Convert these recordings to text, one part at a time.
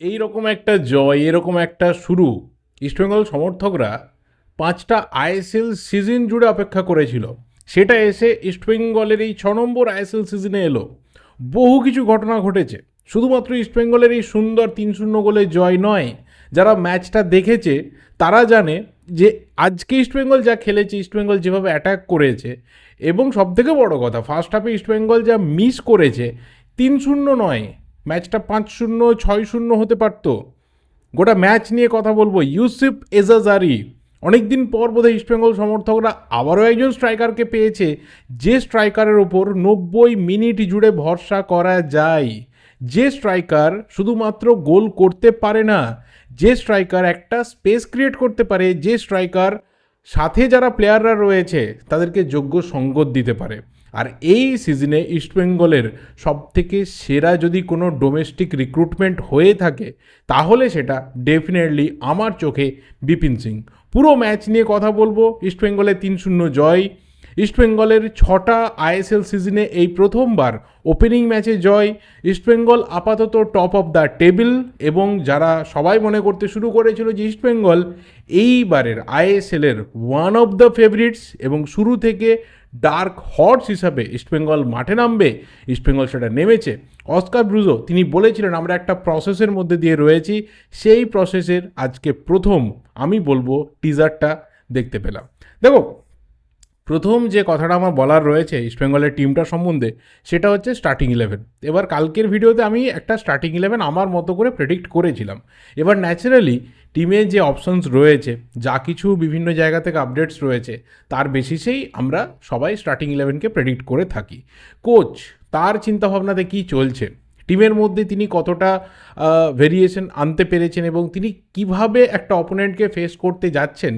এই রকম একটা জয়, এরকম একটা শুরু ইস্টবেঙ্গল সমর্থকরা ৫টা আইএসএল সিজন জুড়ে অপেক্ষা করেছিল। সেটা এসে ইস্টবেঙ্গলের এই ৬ নম্বর আইএসএল সিজনে এলো। বহু কিছু ঘটনা ঘটেছে। শুধুমাত্র ইস্টবেঙ্গলের এই সুন্দর ৩-০ গোলের জয় নয়, যারা ম্যাচটা দেখেছে তারা জানে যে আজকে ইস্টবেঙ্গল যা খেলেছে, ইস্টবেঙ্গল যেভাবে অ্যাটাক করেছে, এবং সবথেকে বড় কথা ফার্স্ট হাফে ইস্টবেঙ্গল যা মিস করেছে, ৩-০ নয়, ম্যাচটা ৫-০, ৬-০ হতে পারত। গোটা ম্যাচ নিয়ে কথা বলবো। ইউসুফ এজাজারি, অনেক দিন পর বোধহয় ইস্টবেঙ্গল সমর্থকরা আবারও একজন স্ট্রাইকারকে পেয়েছে, যে স্ট্রাইকারের ওপর ৯০ মিনিট জুড়ে ভরসা করা যায়, যে স্ট্রাইকার শুধুমাত্র গোল করতে পারে না, যে স্ট্রাইকার একটা স্পেস ক্রিয়েট করতে পারে, যে স্ট্রাইকার সাথে যারা প্লেয়াররা রয়েছে তাদেরকে যোগ্য সঙ্গত দিতে পারে। আর এই সিজনে ইস্টবেঙ্গলের সবথেকে সেরা যদি কোনো ডোমেস্টিক রিক্রুটমেন্ট হয়ে থাকে তাহলে সেটা ডেফিনেটলি আমার চোখে বিপিন সিং। পুরো ম্যাচ নিয়ে কথা বলবো। ইস্টবেঙ্গলের ৩-০ জয়, ইস্টবেঙ্গলের ৬টা আইএসএল সিজনে এই প্রথমবার ওপেনিং ম্যাচে জয়, ইস্টবেঙ্গল আপাতত টপ অফ দ্য টেবিল, এবং যারা সবাই মনে করতে শুরু করেছিল যে ইস্টবেঙ্গল এইবারের আইএসএলের ওয়ান অফ দ্য ফেভারিটস এবং শুরু থেকে ডার্ক হর্স হিসাবে ইস্টবেঙ্গল মাঠে নামবে, ইস্টবেঙ্গল সেটা নেমেছে। অস্কার ব্রুজো তিনি বলেছিলেন আমরা একটা প্রসেসের মধ্যে দিয়ে রয়েছি, সেই প্রসেসের আজকে প্রথম আমি বলবো টিজারটা দেখতে পেলাম। দেখো, প্রথম যে কথাটা আমার বলার রয়েছে ইস্টবেঙ্গলের টিমটা সম্বন্ধে, সেটা হচ্ছে স্টার্টিং 11। এবার কালকের ভিডিওতে আমি একটা স্টার্টিং 11 আমার মতো করে প্রেডিক্ট করেছিলাম। এবার ন্যাচারালি টিমে যে অপশনস রয়েছে, যা কিছু বিভিন্ন জায়গা থেকে আপডেটস রয়েছে, তার বেসিসেই আমরা সবাই স্টার্টিং 11কে প্রেডিক্ট করে থাকি। কোচ তার চিন্তাভাবনাতে কী চলছে, টিমের মধ্যে তিনি কতটা ভেরিয়েশন আনতে পেরেছেন এবং তিনি কিভাবে একটা অপোনেন্টকে ফেস করতে যাচ্ছেন,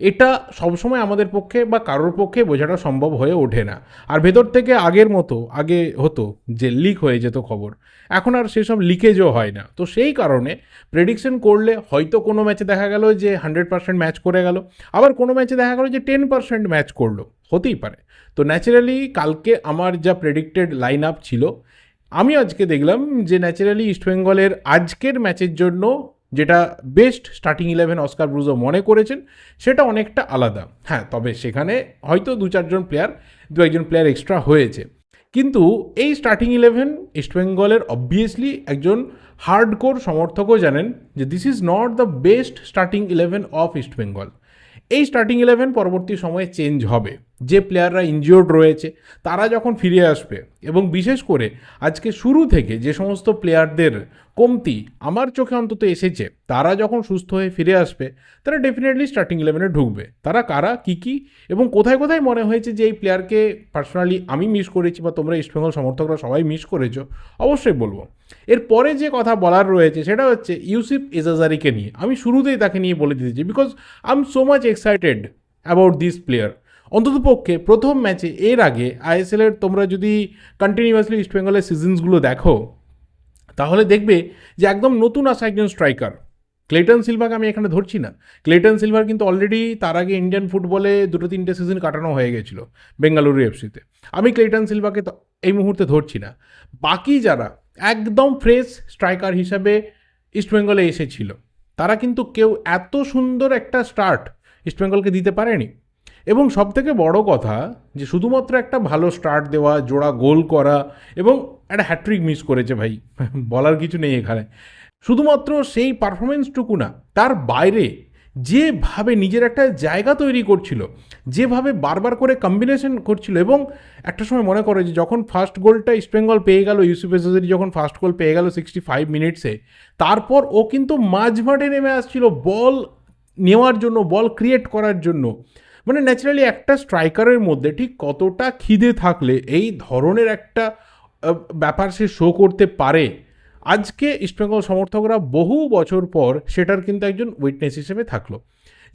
এটা সবসময় আমাদের পক্ষে বা কারোর পক্ষে বোঝাটা সম্ভব হয়ে ওঠে না। আর ভেতর থেকে আগের মতো আগে হতো যে লিক হয়ে যেত খবর, এখন আর সেসব লিকেজও হয় না। তো সেই কারণে প্রেডিকশন করলে হয়তো কোনো ম্যাচে দেখা গেল যে 100% ম্যাচ করে গেল, আবার কোনো ম্যাচে দেখা গেল যে 10% ম্যাচ করলো, হতেই পারে। তো ন্যাচারালি কালকে আমার যা প্রেডিক্টেড লাইন আপ ছিল, আমি আজকে দেখলাম যে ন্যাচারালি ইস্টবেঙ্গলের আজকের ম্যাচের জন্য যেটা বেস্ট স্টার্টিং 11 অস্কার ব্রুজো মনে করেছেন সেটা অনেকটা আলাদা। হ্যাঁ, তবে সেখানে হয়তো দু একজন প্লেয়ার এক্সট্রা হয়েছে, কিন্তু এই স্টার্টিং 11 ইস্টবেঙ্গলের অবভিয়াসলি একজন হার্ডকোর সমর্থকও জানেন যে this is not the best starting 11 of East Bengal. এই স্টার্টিং 11 পরবর্তী সময়ে চেঞ্জ হবে। যে প্লেয়াররা ইনজিওর্ড রয়েছে তারা যখন ফিরে আসবে, এবং বিশেষ করে আজকে শুরু থেকে যে সমস্ত প্লেয়ারদের কমতি আমার চোখে অন্তত এসেছে, তারা যখন সুস্থ হয়ে ফিরে আসবে তারা ডেফিনেটলি স্টার্টিং 11-এ ঢুকবে। তারা কারা, কী এবং কোথায় কোথায় মনে হয়েছে যে এই প্লেয়ারকে পার্সোনালি আমি মিস করেছি বা তোমরা ইস্টবেঙ্গল সমর্থকরা সবাই মিস করেছো, অবশ্যই বলবো। এরপরে যে কথা বলার রয়েছে সেটা হচ্ছে ইউসুফ এজাজারিকে নিয়ে। আমি শুরুতেই তাকে নিয়ে বলে দিতেছি because I am so much excited about this player. অন্ততপক্ষে প্রথম ম্যাচে, এর আগে আইএসএলের তোমরা যদি কন্টিনিউয়াসলি ইস্টবেঙ্গলের সিজনসগুলো দেখো তাহলে দেখবে যে একদম নতুন আসা একজন স্ট্রাইকার। ক্লেটন সিলভাকে আমি এখানে ধরছি না, ক্লেটন সিলভার কিন্তু অলরেডি তার আগে ইন্ডিয়ান ফুটবলে 2-3টে সিজন কাটানো হয়ে গেছিলো বেঙ্গালুরু এফসিতে। আমি ক্লেটন সিলভাকে এই মুহূর্তে ধরছি না। বাকি যারা একদম ফ্রেশ স্ট্রাইকার হিসাবে ইস্টবেঙ্গলে এসেছিল, তারা কিন্তু কেউ এত সুন্দর একটা স্টার্ট ইস্টবেঙ্গলকে দিতে পারেনি। এবং সবথেকে বড় কথা যে শুধুমাত্র একটা ভালো স্টার্ট দেওয়া, জোড়া গোল করা এবং একটা হ্যাট্রিক মিস করেছে ভাই, বলার কিছু নেই এখানে। শুধুমাত্র সেই পারফরমেন্সটুকু না, তার বাইরে যেভাবে নিজের একটা জায়গা তৈরি করছিল, যেভাবে বারবার করে কম্বিনেশন করছিল, এবং একটা সময় মনে করে যে যখন ফার্স্ট গোলটা ইস্টবেঙ্গল পেয়ে গেল, ইউসুফ এজাজারি যখন ফার্স্ট গোল পেয়ে গেল 65 মিনিটসে, তারপর ও কিন্তু মাঝমাঠে নেমে আসছিল বল নেওয়ার জন্য, বল ক্রিয়েট করার জন্য। মানে ন্যাচারালি একটা স্ট্রাইকারের মধ্যে ঠিক কতটা খিদে থাকলে এই ধরনের একটা ব্যাপার সে শো করতে পারে, আজকে ইস্টবেঙ্গল সমর্থকরা বহু বছর পর সেটার কিন্তু একজন উইটনেস হিসেবে থাকলো,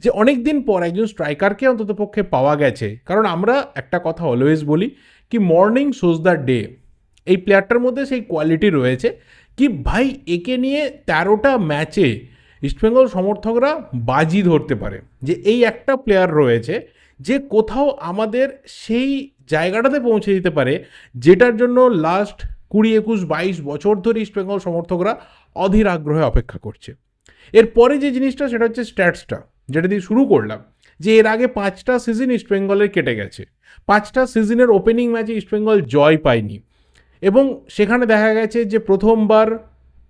যে অনেক দিন পর একজন স্ট্রাইকারকে অন্ততপক্ষে পাওয়া গেছে। কারণ আমরা একটা কথা অলওয়েজ বলি কি মর্নিং শোজ দ্য ডে। এই প্লেয়ারটার মধ্যে সেই কোয়ালিটি রয়েছে কি ভাই, একে নিয়ে 13টা ম্যাচে ইস্টবেঙ্গল সমর্থকরা বাজি ধরতে পারে যে এই একটা প্লেয়ার রয়েছে যে কোথাও আমাদের সেই জায়গাটাতে পৌঁছে দিতে পারে যেটার জন্য লাস্ট 20, 21, 22 বছর ধরে ইস্টবেঙ্গল সমর্থকরা অধীর আগ্রহে অপেক্ষা করছে। এরপরে যে জিনিসটা সেটা হচ্ছে স্ট্যাটসটা, যেটা দিয়ে শুরু করলাম, যে এর আগে 5টা সিজন ইস্টবেঙ্গলের কেটে গেছে, 5টা সিজনের ওপেনিং ম্যাচে ইস্টবেঙ্গল জয় পায়নি, এবং সেখানে দেখা গেছে যে প্রথমবার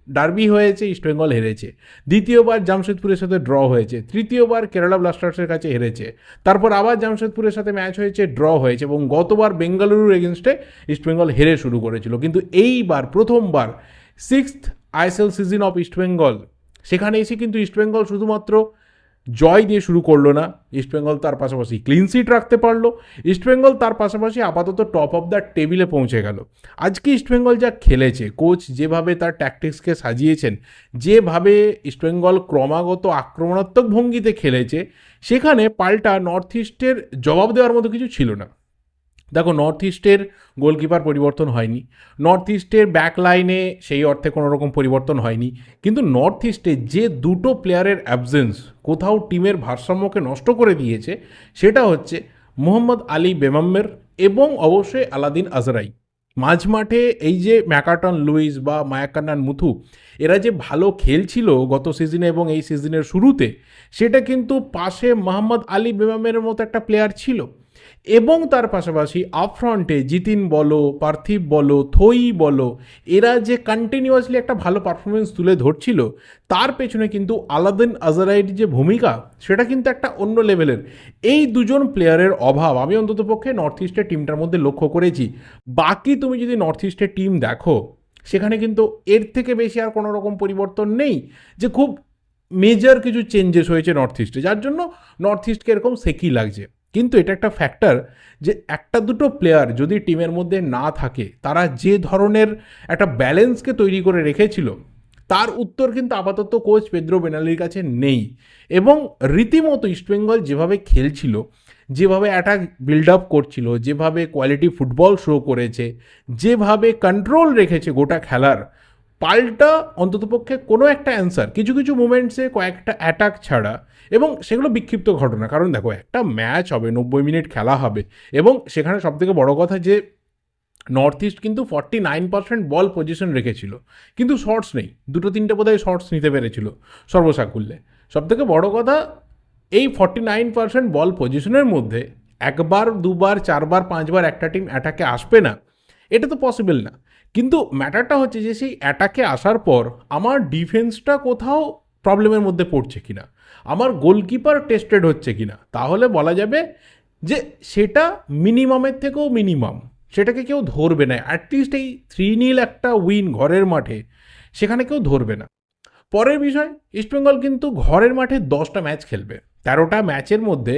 ডার্বি হয়েছে, ইস্টবেঙ্গল হেরেছে, দ্বিতীয়বার জামশেদপুরের সাথে ড্র হয়েছে, তৃতীয়বার কেরালা ব্লাস্টার্সের কাছে হেরেছে, তারপর আবার জামশেদপুরের সাথে ম্যাচ হয়েছে, ড্র হয়েছে, এবং গতবার বেঙ্গালুরুর এগেনস্টে ইস্টবেঙ্গল হেরে শুরু করেছিল। কিন্তু এইবার প্রথমবার 6th ISL season of East Bengal, সেখানে এসে কিন্তু ইস্টবেঙ্গল শুধুমাত্র জয় দিয়ে শুরু করলো না, ইস্টবেঙ্গল তার পাশাপাশি ক্লিন সিট রাখতে পারলো, ইস্টবেঙ্গল তার পাশাপাশি আপাতত টপ অফ দ্য টেবিলে পৌঁছে গেল। আজকে ইস্টবেঙ্গল যা খেলেছে, কোচ যেভাবে তার ট্যাকটিক্সকে সাজিয়েছেন, যেভাবে ইস্টবেঙ্গল ক্রমাগত আক্রমণাত্মক ভঙ্গিতে খেলেছে, সেখানে পাল্টা নর্থ ইস্টের জবাব দেওয়ার মতো কিছু ছিল না। দেখো, নর্থ ইস্টের গোলকিপার পরিবর্তন হয়নি, নর্থ ইস্টের ব্যাক লাইনে সেই অর্থে কোনো রকম পরিবর্তন হয়নি, কিন্তু নর্থ ইস্টে যে দুটো প্লেয়ারের অ্যাবসেন্স কোথাও টিমের ভারসাম্যকে নষ্ট করে দিয়েছে, সেটা হচ্ছে মোহাম্মদ আলী বেমাম্মের এবং অবশ্যই আলাদিন আজরাই। মাঝ মাঠে এই যে ম্যাকার্টন লুইস বা মায়াকান্নান মুথু, এরা যে ভালো খেলছিল গত সিজনে এবং এই সিজনের শুরুতে, সেটা কিন্তু পাশে মোহাম্মদ আলী বেমাম্মের মতো একটা প্লেয়ার ছিল, এবং তার পাশাপাশি আপফ্রন্টে জিতিন বলো, পার্থিব বলো, থই বলো, এরা যে কন্টিনিউয়াসলি একটা ভালো পারফরমেন্স তুলে ধরছিল, তার পেছনে কিন্তু আলাদিন আজরাইয়ের যে ভূমিকা, সেটা কিন্তু একটা অন্য লেভেলের। এই দুজন প্লেয়ারের অভাব আমি অন্ততপক্ষে নর্থ ইস্টের টিমটার মধ্যে লক্ষ্য করেছি। বাকি তুমি যদি নর্থ ইস্টের টিম দেখো, সেখানে কিন্তু এর থেকে বেশি আর কোনো রকম পরিবর্তন নেই, যে খুব মেজর কিছু চেঞ্জেস হয়েছে নর্থ ইস্টে, যার জন্য নর্থ ইস্টকে এরকম সেকি লাগছে। কিন্তু এটা একটা ফ্যাক্টর যে একটা দুটো প্লেয়ার যদি টিমের মধ্যে না থাকে, তারা যে ধরনের একটা ব্যালেন্সকে তৈরি করে রেখেছিল, তার উত্তর কিন্তু আপাতত কোচ পেদ্রো বেনালির কাছে নেই। এবং রীতিমতো ইস্টবেঙ্গল যেভাবে খেলছিল, যেভাবে অ্যাটাক বিল্ড আপ করছিল, যেভাবে কোয়ালিটি ফুটবল শো করেছে, যেভাবে কন্ট্রোল রেখেছে গোটা খেলার, পাল্টা অন্ততপক্ষে কোনো একটা অ্যান্সার কিছু কিছু মুমেন্টসে কয়েকটা অ্যাটাক ছাড়া, এবং সেগুলো বিক্ষিপ্ত ঘটনা। কারণ দেখো, একটা ম্যাচ হবে, 90 মিনিট খেলা হবে, এবং সেখানে সবথেকে বড় কথা যে নর্থ ইস্ট কিন্তু 49% বল পজিশন রেখেছিল, কিন্তু শর্টস নেই, দুটো তিনটে বোধহয় শর্টস নিতে পেরেছিল সর্বসাকুল্যে। সবথেকে বড় কথা, এই 49% বল পজিশনের মধ্যে একবার, দুবার, চারবার, পাঁচবার একটা টিম অ্যাটাকে আসবে না, এটা তো পসিবল না। কিন্তু ম্যাটারটা হচ্ছে যে সেই অ্যাটাকে আসার পর আমার ডিফেন্সটা কোথাও প্রবলেমের মধ্যে পড়ছে কিনা, আমার গোলকিপার টেস্টেড হচ্ছে কিনা, তাহলে বলা যাবে যে সেটা মিনিমামের থেকেও মিনিমাম, সেটাকে কেউ ধরবে না। অ্যাটলিস্ট এই 3-0 একটা উইন ঘরের মাঠে, সেখানে কেউ ধরবে না। পরের বিষয়, ইস্টবেঙ্গল কিন্তু ঘরের মাঠে 10টা ম্যাচ খেলবে, 13টা ম্যাচের মধ্যে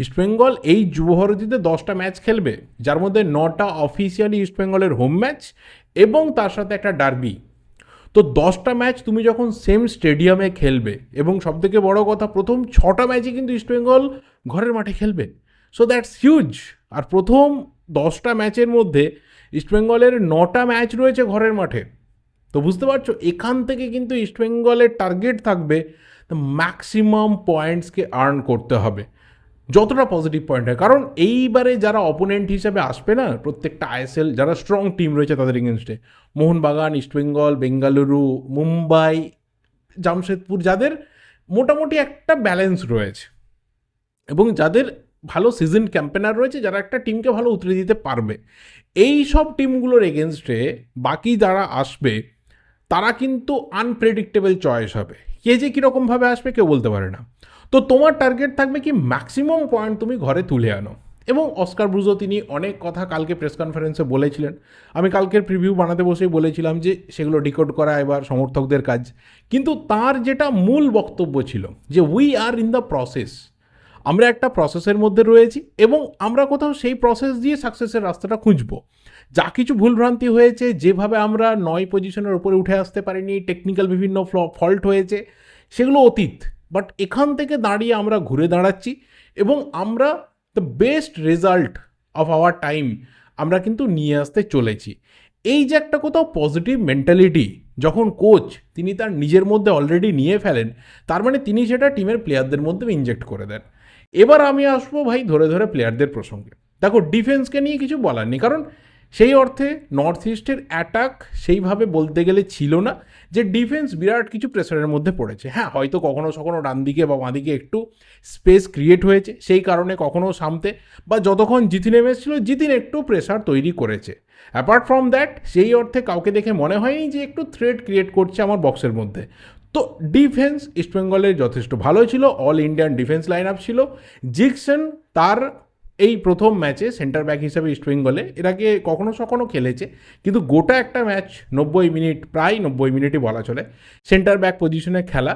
ইস্টবেঙ্গল এই যুবভারতীতে 10টা ম্যাচ খেলবে, যার মধ্যে 9টা অফিসিয়ালি ইস্টবেঙ্গলের হোম ম্যাচ এবং তার সাথে একটা ডার্বি। তো 10টা ম্যাচ তুমি যখন সেম স্টেডিয়ামে খেলবে, এবং সবথেকে বড় কথা, প্রথম 6টা ম্যাচে কিন্তু ইস্টবেঙ্গল ঘরের মাঠে খেলবে, সো দ্যাটস হিউজ। আর প্রথম 10টা ম্যাচের মধ্যে ইস্টবেঙ্গলের 9টা ম্যাচ রয়েছে ঘরের মাঠে। তো বুঝতে পারছো, এখান থেকে কিন্তু ইস্টবেঙ্গলের টার্গেট থাকবে ম্যাক্সিমাম পয়েন্টসকে আর্ন করতে হবে, যতটা পজিটিভ পয়েন্ট হয়। কারণ এইবারে যারা অপোনেন্ট হিসেবে আসবে না, প্রত্যেকটা আইএসএল যারা স্ট্রং টিম রয়েছে তাদের এগেনস্টে, মোহনবাগান, ইস্টবেঙ্গল, বেঙ্গালুরু, মুম্বাই, জামশেদপুর, যাদের মোটামুটি একটা ব্যালেন্স রয়েছে এবং যাদের ভালো সিজন ক্যাম্পেনার রয়েছে, যারা একটা টিমকে ভালো উতরে দিতে পারবে, এই সব টিমগুলোর এগেনস্টে বাকি যারা আসবে, তারা কিন্তু আনপ্রেডিক্টেবল চয়েস হবে। কে যে কীরকমভাবে আসবে কেউ বলতে পারে না। তো তোমার টার্গেট থাকবে কি ম্যাক্সিমাম পয়েন্ট তুমি ঘরে তুলে আনো। এবং অস্কার ব্রুজো তিনি অনেক কথা কালকে প্রেস কনফারেন্সে বলেছিলেন, আমি কালকের প্রিভিউ বানাতে বসেই বলেছিলাম যে সেগুলো ডিকোড করা এবার সমর্থকদের কাজ। কিন্তু তার যেটা মূল বক্তব্য ছিল যে we are in the process, আমরা একটা প্রসেসের মধ্যে রয়েছি এবং আমরা কোথাও সেই প্রসেস দিয়ে সাকসেসের রাস্তাটা খুঁজবো। যা কিছু ভুলভ্রান্তি হয়েছে, যেভাবে আমরা 9 পজিশনের উপরে উঠে আসতে পারিনি, টেকনিক্যাল বিভিন্ন ফল্ট হয়েছে, সেগুলো অতীত। বাট এখান থেকে দাঁড়িয়ে আমরা ঘুরে দাঁড়াচ্ছি এবং আমরা the best result of our time আমরা কিন্তু নিয়ে আসতে চলেছি। এই যে একটা কোথাও পজিটিভ মেন্টালিটি যখন কোচ তিনি তার নিজের মধ্যে অলরেডি নিয়ে ফেলেন, তার মানে তিনি সেটা টিমের প্লেয়ারদের মধ্যে ইনজেক্ট করে দেন। এবার আমি আসবো ভাই ধরে ধরে প্লেয়ারদের প্রসঙ্গে। দেখো, ডিফেন্সকে নিয়ে কিছু বলার নেই, কারণ সেই অর্থে নর্থ ইস্টের অ্যাটাক সেইভাবে বলতে গেলে ছিল না যে ডিফেন্স বিরাট কিছু প্রেসারের মধ্যে পড়েছে। হ্যাঁ, হয়তো কখনো কখনো ডান দিকে বা বাঁ দিকে একটু স্পেস ক্রিয়েট হয়েছে, সেই কারণে কখনো সামতে বা যতক্ষণ জিতিন এসেছিল জিতিন একটু প্রেসার তৈরি করেছে। অ্যাপার্ট ফ্রম দ্যাট সেই অর্থে কাউকে দেখে মনে হয়নি যে একটু থ্রেট ক্রিয়েট করছে আমার বক্সের মধ্যে। তো ডিফেন্স ইস্টবেঙ্গলের যথেষ্ট ভালো ছিল, all Indian defence line up ছিল। জিকসন তার এই প্রথম ম্যাচে সেন্টার ব্যাক হিসাবে ইস্টবেঙ্গলে এর আগে কখনো কখনো খেলেছে, কিন্তু গোটা একটা ম্যাচ 90 মিনিট, প্রায় 90 মিনিটই বলা চলে, সেন্টার ব্যাক পজিশনে খেলা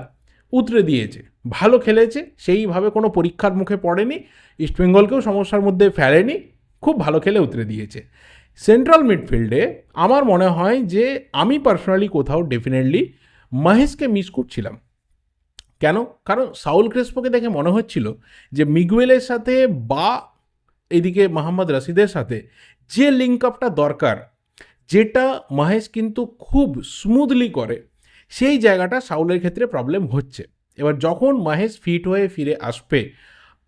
উতরে দিয়েছে, ভালো খেলেছে, সেইভাবে কোনো পরীক্ষার মুখে পড়েনি, ইস্টবেঙ্গলকেও সমস্যার মধ্যে ফেলেনি, খুব ভালো খেলে উতরে দিয়েছে। সেন্ট্রাল মিডফিল্ডে আমার মনে হয় যে আমি পার্সোনালি কোথাও ডেফিনেটলি মহেশকে মিস করছিলাম। কেন? কারণ সাউল ক্রেসপোকে দেখে মনে হচ্ছিল যে মিগুয়েলের সাথে বা এদিকে মোহাম্মদ রশিদের সাথে যে লিঙ্ক আপটা দরকার, যেটা মহেশ কিন্তু খুব স্মুথলি করে, সেই জায়গাটা সাউলের ক্ষেত্রে প্রবলেম হচ্ছে। এবার যখন মহেশ ফিট হয়ে ফিরে আসবে,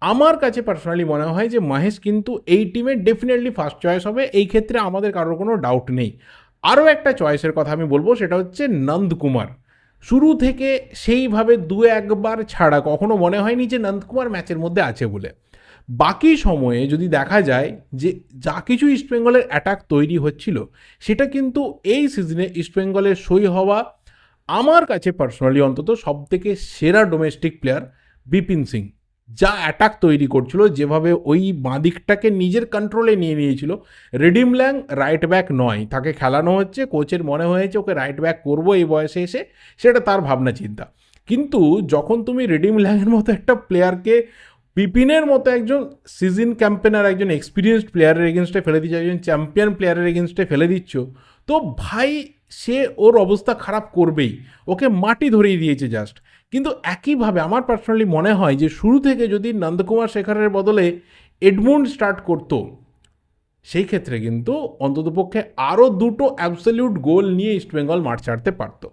আমার কাছে পার্সোনালি মনে হয় যে মহেশ কিন্তু এই টিমে ডেফিনেটলি ফার্স্ট চয়েস হবে, এই ক্ষেত্রে আমাদের কারোর কোনো ডাউট নেই। আরও একটা চয়েসের কথা আমি বলবো, সেটা হচ্ছে নন্দকুমার। শুরু থেকে সেইভাবে দু একবার ছাড়া কখনো মনে হয়নি যে নন্দকুমার ম্যাচের মধ্যে আছে বলে। বাকি সময়ে যদি দেখা যায় যে যা কিছু ইস্টবেঙ্গলের অ্যাটাক তৈরি হচ্ছিল, সেটা কিন্তু এই সিজনে ইস্টবেঙ্গলের সই হওয়া আমার কাছে পার্সোনালি অন্তত সবথেকে সেরা ডোমেস্টিক প্লেয়ার বিপিন সিং। যা অ্যাটাক তৈরি করছিল, যেভাবে ওই বাঁদিকটাকে নিজের কন্ট্রোলে নিয়ে নিয়েছিল। রেডিম ল্যাং রাইট ব্যাক নয়, তাকে খেলানো হচ্ছে, কোচের মনে হয়েছে ওকে রাইট ব্যাক করবো এই বয়সে এসে, সেটা তার ভাবনা চিন্তা। কিন্তু যখন তুমি রেডিম ল্যাংয়ের মতো একটা প্লেয়ারকে বিপিনের মতো একজন সিজন ক্যাম্পেনার, একজন এক্সপিরিয়েন্সড প্লেয়ারের এগেনস্টে ফেলে দিচ্ছ, একজন চ্যাম্পিয়ন প্লেয়ারের এগেনস্টে ফেলে দিচ্ছ, তো ভাই সে ওর অবস্থা খারাপ করবেই, ওকে মাটি ধরিয়ে দিয়েছে জাস্ট। কিন্তু একইভাবে আমার পার্সোনালি মনে হয় যে শুরু থেকে যদি নন্দকুমার শেখরের বদলে এডমুন্ড স্টার্ট করতো, সেই ক্ষেত্রে কিন্তু অন্ততপক্ষে আরও দুটো অ্যাবসলিউট গোল নিয়ে ইস্টবেঙ্গল মাঠ ছাড়তে পারত।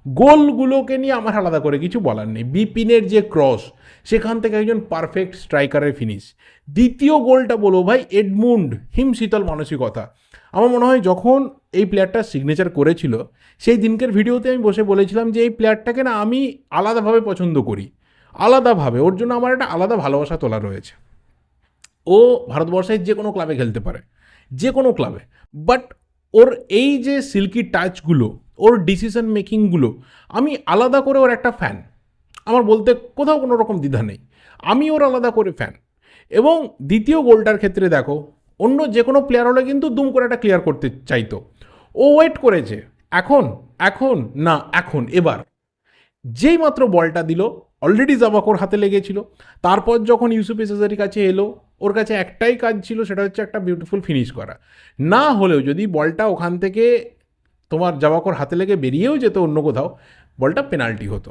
গোলগুলোকে নিয়ে আমার আলাদা করে কিছু বলার নেই। বিপিনের যে ক্রস, সেখান থেকে একজন পারফেক্ট স্ট্রাইকারের ফিনিশ। দ্বিতীয় গোলটা বলো ভাই, এডমুন্ড হিমশীতল মানসিকতা। আমার মনে হয় যখন এই প্লেয়ারটা সিগনেচার করেছিল, সেই দিনকের ভিডিওতে আমি বসে বলেছিলাম যে এই প্লেয়ারটাকে না আমি আলাদাভাবে পছন্দ করি, আলাদাভাবে ওর জন্য আমার একটা আলাদা ভালোবাসা তোলা রয়েছে। ও ভারতবর্ষের যে কোনো ক্লাবে খেলতে পারে, যে কোনো ক্লাবে, বাট ওর এই যে সিল্কি টাচগুলো, ওর ডিসিশন মেকিংগুলো, আমি আলাদা করে ওর একটা ফ্যান। আমার বলতে কোথাও কোনো রকম দ্বিধা নেই, আমি ওর আলাদা করে ফ্যান। এবং দ্বিতীয় গোলটার ক্ষেত্রে দেখো, অন্য যে কোনো প্লেয়ার হলে কিন্তু দুম করে একটা ক্লিয়ার করতে চাইতো, ও ওয়েট করেছে, এখন এখন না এখন এবার যেই মাত্র বলটা দিল, অলরেডি জাবাকোর হাতে লেগেছিল। তারপর যখন ইউসুফ এসেসারির কাছে এলো, ওর কাছে একটাই কাজ ছিল, সেটা হচ্ছে একটা বিউটিফুল ফিনিশ করা। না হলেও যদি বলটা ওখান থেকে তোমার জাবাকোর হাতে লেগে বেরিয়েও যেত অন্য কোথাও, বলটা পেনাল্টি হতো।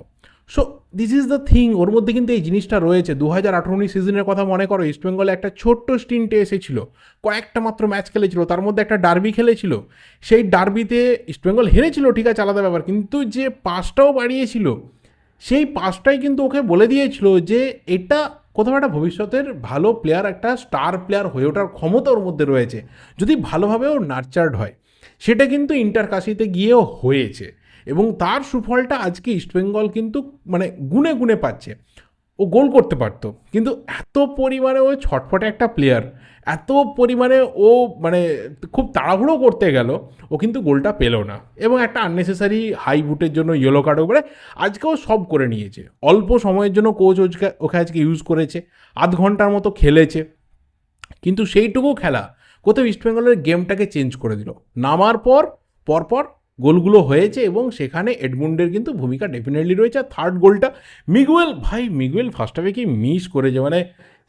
So this is the thing, ওর মধ্যে কিন্তু এই জিনিসটা রয়েছে। 2018 সিজনের কথা মনে করো, ইস্টবেঙ্গলে একটা ছোট্ট স্টিন্টে এসেছিল, কয়েকটা মাত্র ম্যাচ খেলেছিল, তার মধ্যে একটা ডার্বি খেলেছিল। সেই ডার্বিতে ইস্টবেঙ্গল হেরেছিল, ঠিক আছে, আলাদা ব্যাপার, কিন্তু যে পাসটাও বাড়িয়েছিল, সেই পাসটাই কিন্তু ওকে বলে দিয়েছিল যে এটা কোথাও একটা ভবিষ্যতের ভালো প্লেয়ার, একটা স্টার প্লেয়ার হয়ে ওঠার ক্ষমতা ওর মধ্যে রয়েছে, যদি ভালোভাবে ও নার্চার্ড হয়। সেটা কিন্তু ইন্টারকাশিতে গিয়েও হয়েছে, এবং তার সুফলটা আজকে ইস্টবেঙ্গল কিন্তু মানে গুনে গুনে পাচ্ছে। ও গোল করতে পারতো, কিন্তু এত পরিমাণে ও ছটফটে একটা প্লেয়ার, এত পরিমাণে ও মানে খুব তাড়াহুড়ো করতে গেল, ও কিন্তু গোলটা পেল না, এবং একটা আননেসেসারি হাই বুটের জন্য ইয়েলো কার্ডও করে আজকেও সব করে নিয়েছে। অল্প সময়ের জন্য কোচ ওকে আজকে ইউজ করেছে, আধ ঘন্টার মতো খেলেছে, কিন্তু সেইটুকু খেলা কোথাও ইস্টবেঙ্গলের গেমটাকে চেঞ্জ করে দিল। নামার পর পরপর গোলগুলো হয়েছে, এবং সেখানে এডমুন্ডের কিন্তু ভূমিকা ডেফিনেটলি রয়েছে। আর থার্ড গোলটা মিগুয়েল, ভাই মিগুয়েল ফার্স্ট হাফে কি মিস করেছে, মানে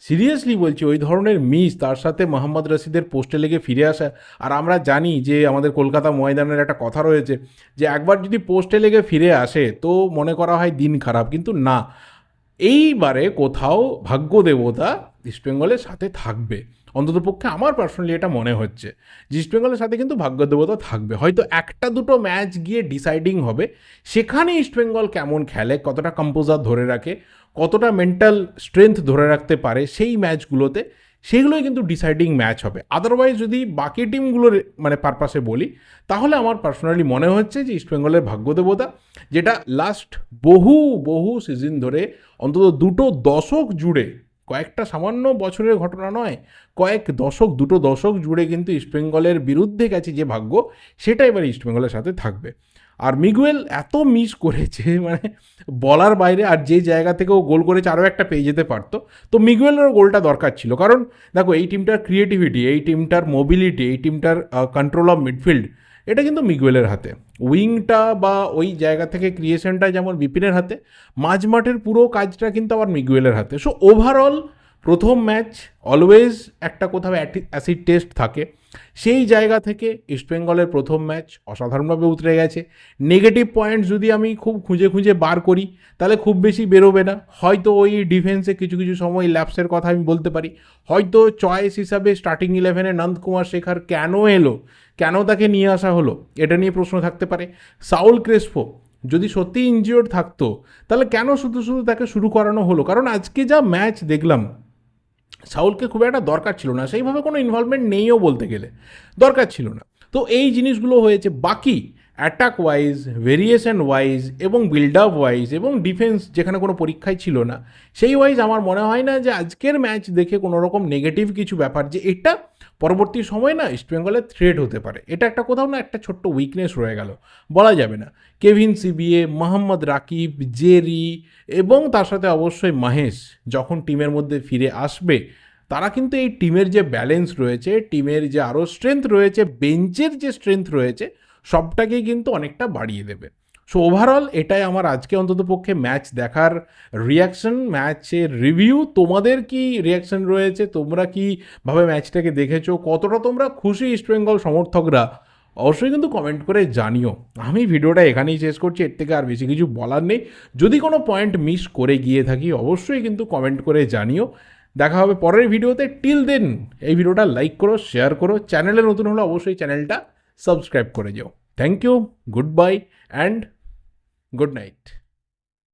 সিরিয়াসলি বলছি, ওই ধরনের মিস, তার সাথে মোহাম্মদ রশিদের পোস্টে লেগে ফিরে আসা। আর আমরা জানি যে আমাদের কলকাতা ময়দানের একটা কথা রয়েছে যে একবার যদি পোস্টে লেগে ফিরে আসে তো মনে করা হয় দিন খারাপ, কিন্তু না, এইবারে কোথাও ভাগ্য দেবতা ইস্টবেঙ্গলের সাথে থাকবে। অন্ততপক্ষে আমার পার্সোনালি এটা মনে হচ্ছে যে ইস্টবেঙ্গলের সাথে কিন্তু ভাগ্য দেবতা থাকবে। হয়তো একটা দুটো ম্যাচ গিয়ে ডিসাইডিং হবে, সেখানে ইস্টবেঙ্গল কেমন খেলে, কতটা কম্পোজার ধরে রাখে, কতটা মেন্টাল স্ট্রেংথ ধরে রাখতে পারে সেই ম্যাচগুলোতে, সেগুলোই কিন্তু ডিসাইডিং ম্যাচ হবে। আদারওয়াইজ যদি বাকি টিমগুলোর মানে পারপাসে বলি, তাহলে আমার পার্সোনালি মনে হচ্ছে যে ইস্টবেঙ্গলের ভাগ্যদেবতা, যেটা লাস্ট বহু বহু সিজন ধরে অন্তত দুটো দশক জুড়ে, কয়েকটা সামান্য বছরের ঘটনা নয়, কয়েক দশক, দুটো দশক জুড়ে কিন্তু ইস্টবেঙ্গলের বিরুদ্ধে গেছে যে ভাগ্য, সেটা এবার ইস্টবেঙ্গলের সাথে থাকবে। আর মিগুয়েল এত মিস করেছে মানে বলার বাইরে, আর যে জায়গা থেকে ও গোল করেছে আরও একটা পেয়ে যেতে পারতো। তো মিগুয়েলেরও গোলটা দরকার ছিল, কারণ দেখো এই টিমটার ক্রিয়েটিভিটি, এই টিমটার মোবিলিটি, এই টিমটার কন্ট্রোল অফ মিডফিল্ড, এটা কিন্তু মিগুয়েলের হাতে। উইংটা বা ওই জায়গা থেকে ক্রিয়েশনটা যেমন বিপিনের হাতে, মাঝমাঠের পুরো কাজটা কিন্তু আবার মিগুয়েলের হাতে। সো ওভারঅল প্রথম ম্যাচ অলওয়েজ একটা কোথাও অ্যাসিড টেস্ট থাকে, সেই জায়গা থেকে ইস্টবেঙ্গলের প্রথম ম্যাচ অসাধারণভাবে উতরে গেছে। নেগেটিভ পয়েন্ট যদি আমি খুব খুঁজে খুঁজে বার করি, তাহলে খুব বেশি বেরোবে না। হয়তো ওই ডিফেন্সে কিছু কিছু সময় ল্যাপসের কথা আমি বলতে পারি, হয়তো চয়েস হিসাবে স্টার্টিং 11-এ নন্দকুমার শেখার কেন এলো, কেন তাকে নিয়ে আসা হলো, এটা নিয়ে প্রশ্ন থাকতে পারে। সাউল ক্রেসপো যদি সত্যি ইনজিওর্ড থাকতো, তাহলে কেন শুধু শুধু তাকে শুরু করানো হলো? কারণ আজকে যা ম্যাচ দেখলাম, সাউলকে খুব একটা দরকার ছিল না, সেইভাবে কোনো ইনভলভমেন্ট নেইও বলতে গেলে, দরকার ছিল না। তো এই জিনিসগুলো হয়েছে। বাকি অ্যাটাক ওয়াইজ, ভেরিয়েশন ওয়াইজ এবং বিল্ড আপ ওয়াইজ এবং ডিফেন্স যেখানে কোনো পরীক্ষায় ছিল না, সেই ওয়াইজ আমার মনে হয় না যে আজকের ম্যাচ দেখে কোনো রকম নেগেটিভ কিছু ব্যাপার যে এটা পরবর্তী সময়ে না ইস্টবেঙ্গলের থ্রেট হতে পারে, এটা একটা কোথাও না একটা ছোট্ট উইকনেস রয়ে গেল, বলা যাবে না। Kevin CBA, Mohammad Rakib, Jerry এবং তার সাথে অবশ্যই মহেশ যখন টিমের মধ্যে ফিরে আসবে, তারা কিন্তু এই টিমের যে ব্যালেন্স রয়েছে, টিমের যে আরও স্ট্রেংথ রয়েছে, বেঞ্চের যে স্ট্রেংথ রয়েছে, সবটাকেই কিন্তু অনেকটা বাড়িয়ে দেবে। সো ওভারঅল এটাই আমার আজকে অন্তত পক্ষে ম্যাচ দেখার রিয়াকশন, ম্যাচের রিভিউ। তোমাদের কি রিয়াকশন রয়েছে? তোমরা কীভাবে ম্যাচটাকে দেখেছো? কতটা তোমরা খুশি ইস্টবেঙ্গল সমর্থকরা? অবশ্যই কিন্তু কমেন্ট করে জানিও। আমি ভিডিওটা এখানেই শেষ করছি, এর থেকে আর বেশি কিছু বলার নেই। যদি কোনো পয়েন্ট মিস করে গিয়ে থাকি, অবশ্যই কিন্তু কমেন্ট করে জানিও। দেখা হবে পরের ভিডিওতে। টিল দেন এই ভিডিওটা লাইক করো, শেয়ার করো, চ্যানেলে নতুন হলে অবশ্যই চ্যানেলটা সাবস্ক্রাইব করে যাও। Thank you, good bye and good night.